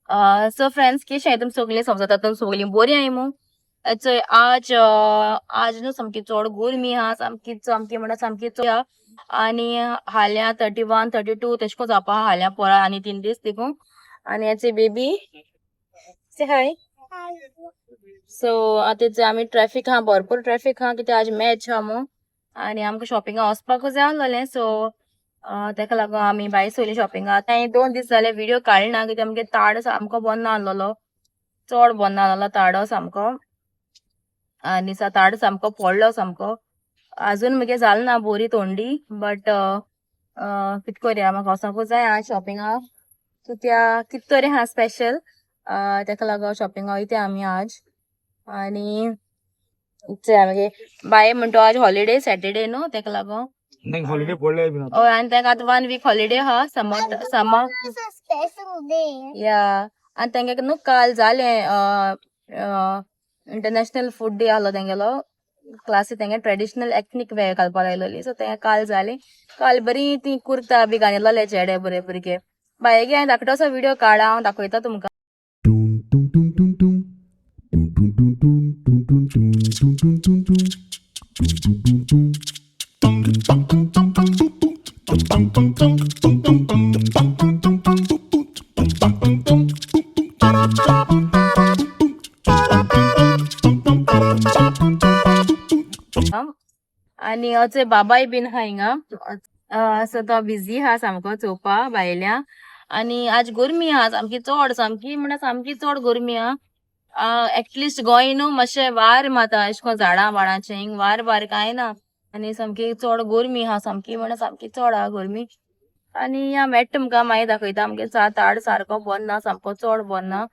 So friends केशें तुम सगळीं समजता तुम सगळीं बरी आहाय मू चोय आज न्हू सामकी चड गरमी आहा सामकी सामकी म्हणल्यार सामकी चड आहा आनी हाल्या 31 32 तेश को जावपा हाल्या पळय आनी 3 दीस देखून आनी याचे बेबी से हाय सो आतां आमी ट्रॅफिक आहा भरपूर ट्रॅफिक आहा कित्याक आज मॅच आहा मू आनी आमकां शॉपिंगा वचपाकूच जाय आसलें सो तेका लागून आमी भायर सगळीं शॉपिंगा आतां 2 दीस जाले व्हिडिओ काडना कित्याक आमगे ताड सामको बंद ना आहलोलो चड बंद ना आहलोलो ताडो सामको आनी ताड सामको पडलो सामको अजून मुगे जाल ना बरी तोंडी बट कित कोरया म्हाका वचोंकूच जाय आज शॉपिंगा सो त्या कित तरी आहा स्पेशल तेका लागून शॉपिंगा वयता आमी आज आनी आमगे बाय म्हणतो आज हॉलिडे सॅटरडे न्हू तेका लागून हॉलिडे पडले हय आनी तेका आतां 1 वीक हॉलिडे आहा समर या आनी तेंगे न्हू काल जालें इंटरनॅशनल फूड डे आहलो तेंगेलो क्लासी तेंगे ट्रेडिशनल एथनीक वेअर घालपाक लायलोली सो तें काल जालें काल बरी ती कुर्ता बी घालिल्लोले चेडे बरे भुरगे बायगे हांवें धाकटो असो व्हिडिओ काडा हांव दाखयता तुमकां आनी अचे बाबाय बीन आहा हिंगा सो तो बिझी आहा सामको चोवपा भायल्या आनी आज गरमी आहा सामकी चड सामकी म्हळ्यार सामकी चड गरमी आहा एटलिस्ट गोंय न्हू मातशें वार माता अशें कोन्न झाडां बाडांचें हिंग वार कांय ना आनी सामकी चड गरमी आहा सामकी म्हळ्यार सामकी चड आहा गरमी आनी या मेळटा तुमकां मागीर दाखयता आमगे ताड सारको बंद ना सामको चड बंद ना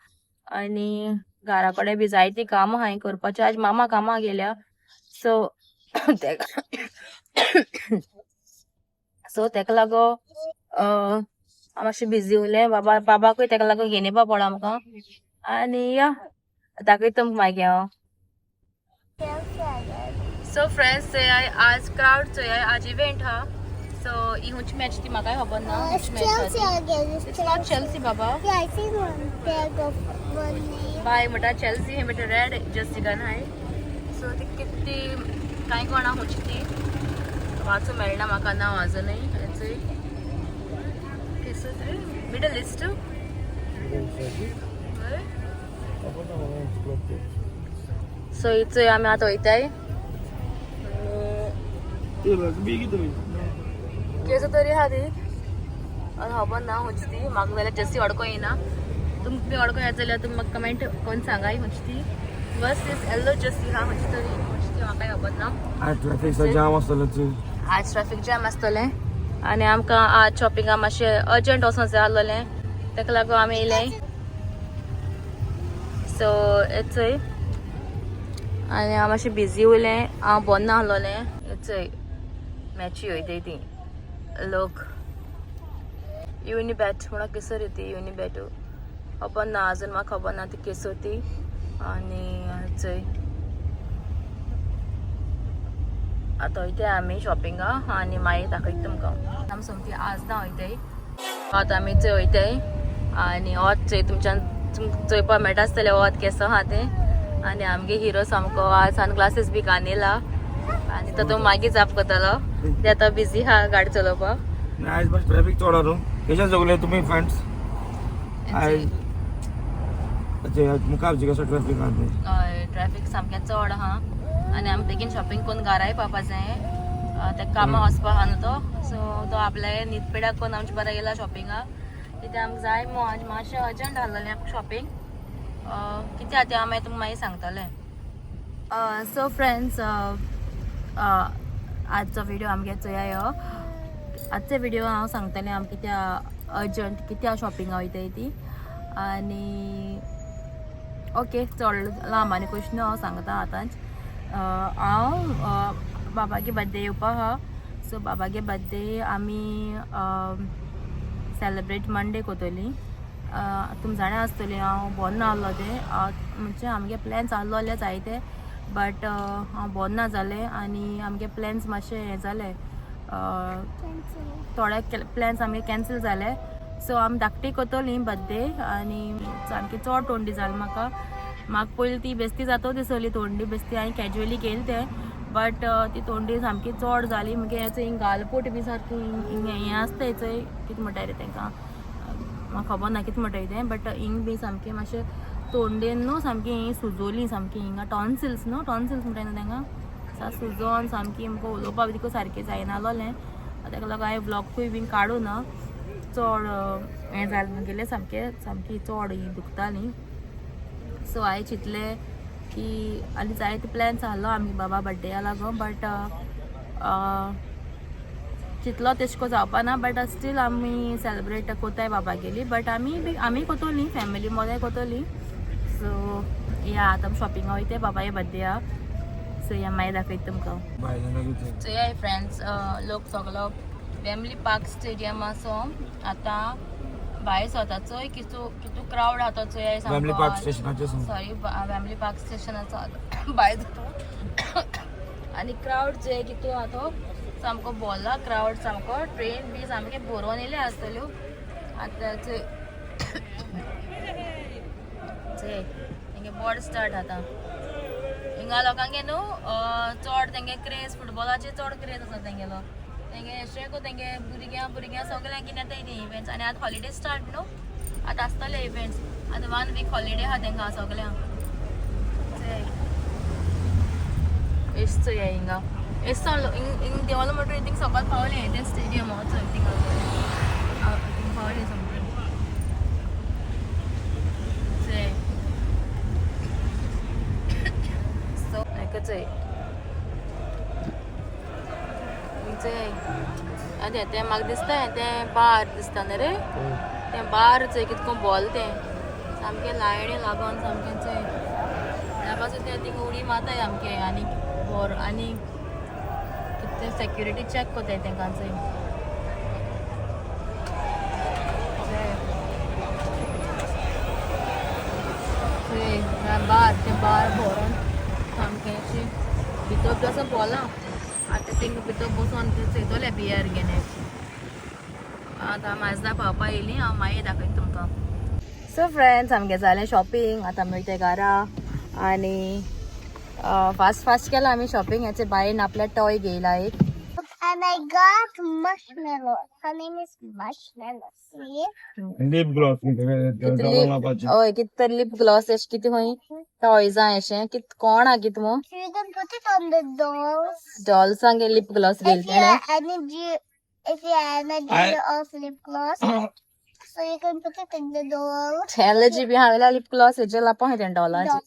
आनी घरा कडेन बी जायती कामां हांवें करपाची आज मामा कामां गेल्या सो सो तेका लागो हांव मातशें बिजी उरलें बाबाकूय तेका लागून घेवन येवपा पडला म्हाका आनी या दाखयता तुमकां मागीर हांव सो फ्रेंड्स चोयाय आज क्राउड चोयाय आज इवेंट हा सो ही हुंची मॅच ती म्हाकाय खबर ना हुंची मॅच इट्स नॉट चेल्सी बाबा बाय म्हणटा चेल्सी हे म्हणटा रेड जर्सी घालून हाय सो ती किती कांय कोणा हुंची ती वाचूं मेळना म्हाका नांव आजुनूय हेचूय मिडल इस्ट सो हिचोय आमी आतां वयताय केसो तरी आहा ती खबर ना हुंची ती म्हाका जाल्यार जर्सी वडको येना तुमकां बी वडको येत जाल्यार तुमी म्हाका कमेंट कोन्न सांगाय हुंची ती बस इज येल्लो जर्सी आहा हुंची तरी हुंची ती म्हाकाय खबर ना आज ट्रॅफिक जाम आसतलो आज ट्रॅफिक जॅम आसतलें आनी आमकां आज शॉपिंगा मातशें अर्जंट वचोंक जाय आसलें तेका लागून आमी येयलें सो येचय आनी हांव मातशें बिजी उरलें हांव बंद ना आसलोलें येचय मॅची वयताय ती लोक युनिबॅट म्हणून केसर ती युनिबॅट खबर ना आजून म्हाका खबर ना ती केसो ती आनी चोय आतां वयताय आमी शॉपिंगा आनी मागीर दाखयता तुमकां आमी सोमती आज ना वयताय आतां आमी चोय वयताय आनी होच चोय तुमच्यान तुमकां चोवपा मेळटा आसतलें होच केसो आहा तें आनी आमगे हिरो सामको आज सनग्लासीस बी घालिला आनी तो मागीर जाप करतलो ते आतां बिजी आहा गाडी चलोवपाक आज बस ट्रॅफिक चड आहा केशें सगळे तुमी फ्रेंड्स आज मुखार कसो ट्रॅफिक आहा ट्रॅफिक सामकें चड आहा आनी आमी बेगीन शॉपिंग करून घरा येवपा जाय तेका कामां वचपा आहा न्हू तो सो तो आपल्या न्हिदपिड्याक करून आमचे बरें गेला शॉपिंगाक कित्याक आमकां जाय मो आज मातशें अर्जंट आहलोलें आमकां शॉपिंग कितें आतां हांव मागीर तुमकां मागीर सांगतलें सो फ्रेंड्स आजचो व्हिडिओ आमगे चोया यो आजचो व्हिडिओ हांव सांगतलें आम कित्या अर्जंट कित्या शॉपिंगा वयताय ती आनी ओके चड लांब आनी क्वेश्चन हांव सांगता आतांच हांव बाबागे बर्थडे येवपा आहा सो बाबागे बर्थडे आमी सेलेब्रेट मंडे कोतोली तुमी जाणा आसतली हांव बरो ना आहलो तें म्हणजे आमगे प्लॅन्स आहलोले जायते बट हांव बरो ना जालें आनी आमगे प्लॅन्स मातशे हें जाले थोडे प्लॅन्स आमगे कॅन्सल जाले सो आमी धाकटी कोतोली बर्थडे आनी सामकी चड तोंडी जाली म्हाका पयलीं ती बेस्ती जातो दिसली तोंडी बेस्ती हांवें कॅज्युअली केली तें बट ती तोंडी सामकी चड जाली म्हणजे हेचो हिंग गालपोट बी सारकी हिंग हें आसता हेचो कितें म्हणटाय रे तांकां म्हाका खबर ना कितें म्हणटाय तें बट हिंग बी सामकें मातशें तोंडेन न्हू सामकी ही सुजोली सामकी हिंगा टॉन्सिल्स न्हू टॉन्सिल्स म्हणटाय न्हू तांकां सुजोन सामकी आमकां उलोवपाक बी सारकें जायनालोलें ताका लागून हांवें ब्लॉगूय बीन काडूं ना चड हें जालें म्हगेलें सामकी चड ही दुखताली सो हांवें चिंतलें की आनी जायते प्लॅन्स आहलो आमी बाबा बड्डेया लागून बट चिंतलो तेश को जावपा ना बट स्टील आमी सेलिब्रेट कोताय बाबा गेली बट आमी कोतोली फॅमिली मोदें कोतोली सो या आतां आमी शॉपिंगा वयताय बाबाय बड्डेया सो या मागीर दाखयता तुमकां सो या फ्रेंड्स लोक सगलो फॅमिली पार्क स्टेडियमाचो आतां भायर स्वताचोय कितू क्रावड आहा तो फॅमिली पार्क स्टेशनाचेर सॉरी फॅमिली पार्क स्टेशनाचो भायर आनी क्रावड जे कितू आहा तो सामको बोला क्रावड सामको ट्रेन बी सामके भरोवन येयले आसतल्यो आतां तेंगे बोर्ड स्टार्ट आतां हिंगा लोकांगे न्हू चड तेंगे क्रेज फुटबॉलाचे चड क्रेज आसा तेंगेलो तेंगे अशें को तेंगे भुरग्यां सगळ्यांक कितें येता ते इव्हेंट्स आनी आतां हॉलिडे स्टार्ट न्हू आतां आसतले इव्हेंट्स आतां 1 वीक हॉलिडे आहा तेंकां सगळ्यांक एसचो हे हिंगा एस हिंग देवालो म्हणटा थिंग सकयल पावले ते स्टेडियम चल थिंगा पावले समजून सो एकच आनी तें म्हाका दिसता तें बार दिसता न्ही रे तें बार चंय कितको बॉल तें सामकें लायणी लागोन सामकें चंय त्या पासून तें थिंग उडी मारताय सामकें आनी बोर आनी कितें सेक्युरिटी चॅक कोताय तेंकां चंय बार भरोन सामकें अशें भितर बसून बोला आतां थिंग भितर बसून चयतले बियर घेने आतां माजदा पावपा येयली हांव मागीर दाखयता तुमकां सो फ्रेंड्स आमगे जालें शॉपिंग आतां आमी वयता घरा आनी फास्ट केला आमी शॉपिंग हेचे भायन आपल्या टॉय घेयला एक And I got marshmallow. Her name is Marshmallow. See? Lip gloss हय कित तर लिप ग्लॉस एश कितें खंय टॉयजां अशें कित कोण हा कित मो So you can put it on the dolls. डॉल्सांक लिप ग्लॉस If you घेतले have energy of lip gloss, so you can put it in the dolls. Allergy बी हावेला लिप ग्लॉस हेजे लापा हें डॉलाची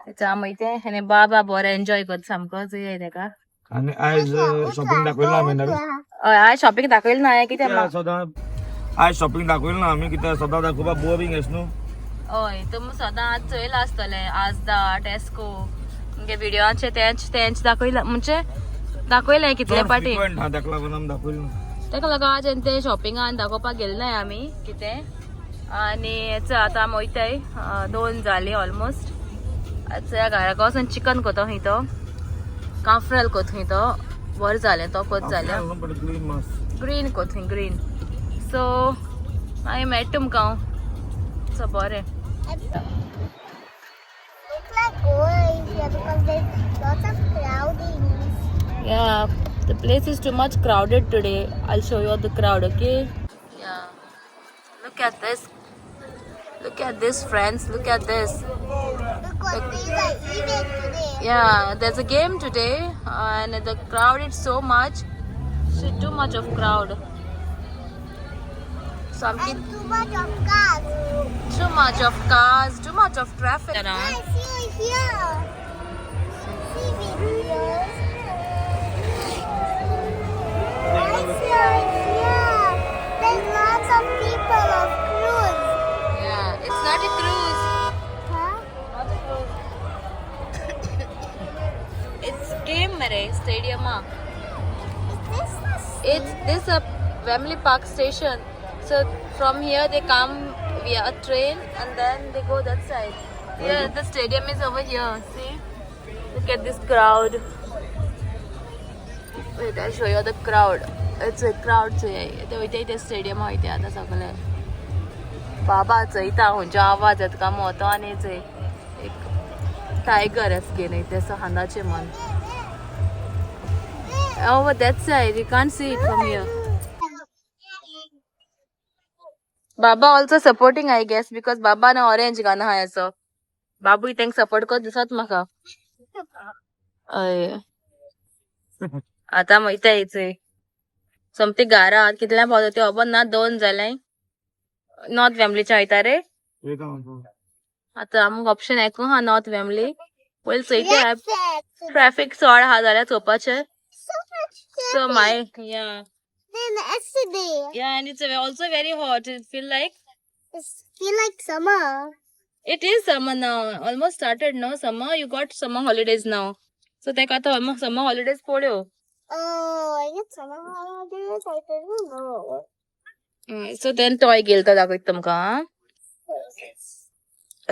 तेच्या मागीर तें हेणे बाबा बरें एन्जॉय करता सामको चोय तेका आणि आज शॉपिंग दाखयला आमी नवीन हय हांवें शॉपिंग दाखयलें ना कित्याक सदां आज शॉपिंग दाखयला ना आमी कित्याक सदां दाखोवपाक बोरींग एस न्हू हय तुमी सदां आज चोयला आसतले आजदा टेस्को म्हणजे व्हिडिओचे तेंच दाखयला म्हणजे दाखयलें कितले पाटी ताका लागून आमी दाखयला ताका लागून आज ते शॉपिंगान दाखोवपाक गेले नाय आमी कितें आनी आतां आमी वयताय 2 जाली ऑलमोस्ट आतां घराक वचून चिकन कोतो खंय तो काफ्रेल कोत खंय तो बरें जालें तो कोत जालें ग्रीन कोत खंय ग्रीन सो मागीर मेळटा तुमकां सो बरें Look like boys here because there's lots of crowding. Yeah, the place is too much crowded today. I'll show you the crowd, okay? Yeah. Look at this. Look at this, friends. Look at this. Because there's an event today. Yeah, there's a game today and the crowd is so much. So too much of crowd. So I'm And too much of cars. too much of cars, too much of traffic around. I see you here. See videos. I see you here. There's lots of people of cruise. Yeah, it's not a cruise. Huh? Not a cruise. It's game, mere stadium. Is this the It's this a Wembley Park station. So from here they come via a train and then they go that side. Here the stadium is over here. See? Look at this crowd. Wait, I'll show you the crowd. It's a crowd. So yeah, the stadium hoite आता सगळे बाबा चयता खंयचो आवाज येता काय मोतो आनी चंय एक tiger असगे न्ही तेसो हांदाचे मन. Oh, that side. You can't see it from here. Baba also supporting, I guess, because Baba na orange gana hai aso. Babu thank support ko disat maka. Ay. आता माहिती यायचंय समती गारा कितल्या पावतो ते अबन ना 2 जालाय नॉर्थ फॅमिलीच्या आयता रे हे काय म्हणतो आता आमक ऑप्शन ऐकू हा नॉर्थ फॅमिली पयली चयते ट्रॅफिक चड हा जाल्यार चोवपाचे so my yeah Then yesterday, yeah and it's also very hot it feel like summer. it is summer now almost started no summer you got summer holidays now so they got almost summer holidays पड्यो Oh, I get summer holidays. I don't know. so then toy गेलता दाखयत तुमका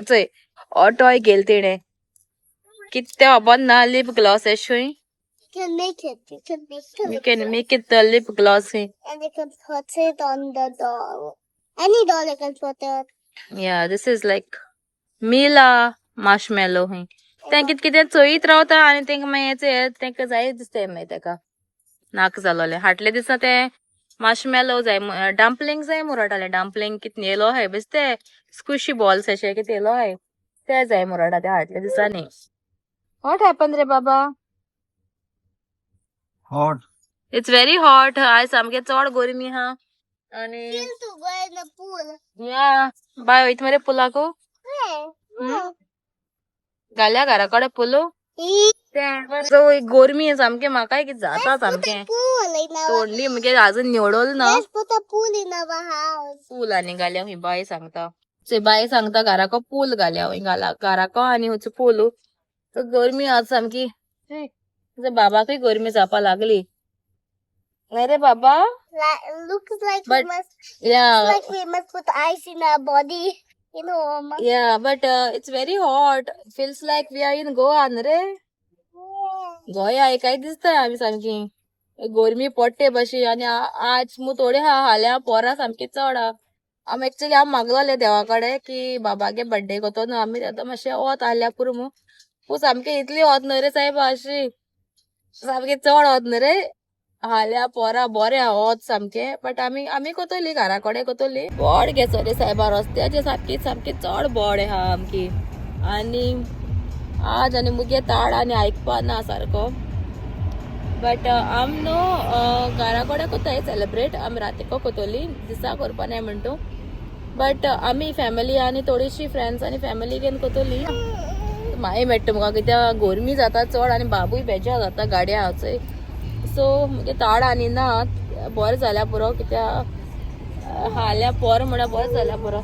चय हो toy गेल तेणे किते अबन ना लिप ग्लॉस एशोय You can make it. You can make it. you can make it the lip gloss And you can put it on the doll. Any doll you can put it. yeah this is like Mila marshmallow तें कितें चोयत रावता आनी तेंका मागीर तेंका जाय दिसता मागीर तेका नाक जालोले हाटले दिसा ते मार्शमेलो जाय डम्पलिंग जाय मुरटाले डम्पलिंग कितें येलो हाय बेस्ते स्क्विशी बॉल्स अशे कितें येलो हाय ते जाय मुरटा ते हाटले दिसांनी व्हॉट हॅपन रे बाबा हॉट इट्स व्हेरी हॉट आयज सामके चड गरमी हा आनी Feel to go in the pool. या बाय वयत मरे पुलाको Hey. घाल्या घरा कडेन पुलो गरमी सामके म्हाकाय कितें जाता सामके Pool in our तोंडली म्हणजे अजून निवडोल ना Let's put a pool in our house. पूल आनी घाल्या हूंय बाय सांगता से बाय सांगता घराको पूल घाल्या हूंय घराको आनी हुंच पूल गरमी आज सामकी बाबाकय गरमी जावपा लागली अरे बाबा Looks like But- we must. या Like we must put ice in our body. You know, Mama. या but it's very hot feels like we are in Goa रे गोंया काय दिसता आमी सामकी गरमी पडटे भशी आनी आज मू थोडे हाल्या पोरां सामकी चड आमी एक्चुअली हांव मागलोले देवा कडेन की बाबागे बर्थडे कोतो न्हू आमी आतां मातशें वत आहल्या पुरो मू पूण सामके इतली वत न्हू रे सायबा अशी सामके चड वत न्हू रे हाल्या पोरां बरें वत सामके बट आमी कोतोली घरा कडेन कोतोली बोड घेचो रे सायबा रस्त्याचे सारकी सामकी चड बोड आहा आमकी आनी आज आनी मुगे ताड आनी आयकपा ना सारको बट आम न्हू घरा कडेन कोताय सेलिब्रेट आमी रातीको कोतोली दिसा करपा नाय म्हणटू बट आमी फॅमिली आनी थोडीशी फ्रेंड्स आनी फॅमिली घेवन कोतोली मागीर मेळटा म्हाका कित्याक गरमी जाता चड आनी बाबूय बेजार जाता गाडया हांवचोय सो मुगे ताड आनी ना बरें जाल्या पुरो कित्याक हाल्या पोर म्हळ्यार बरें जाल्या पुरो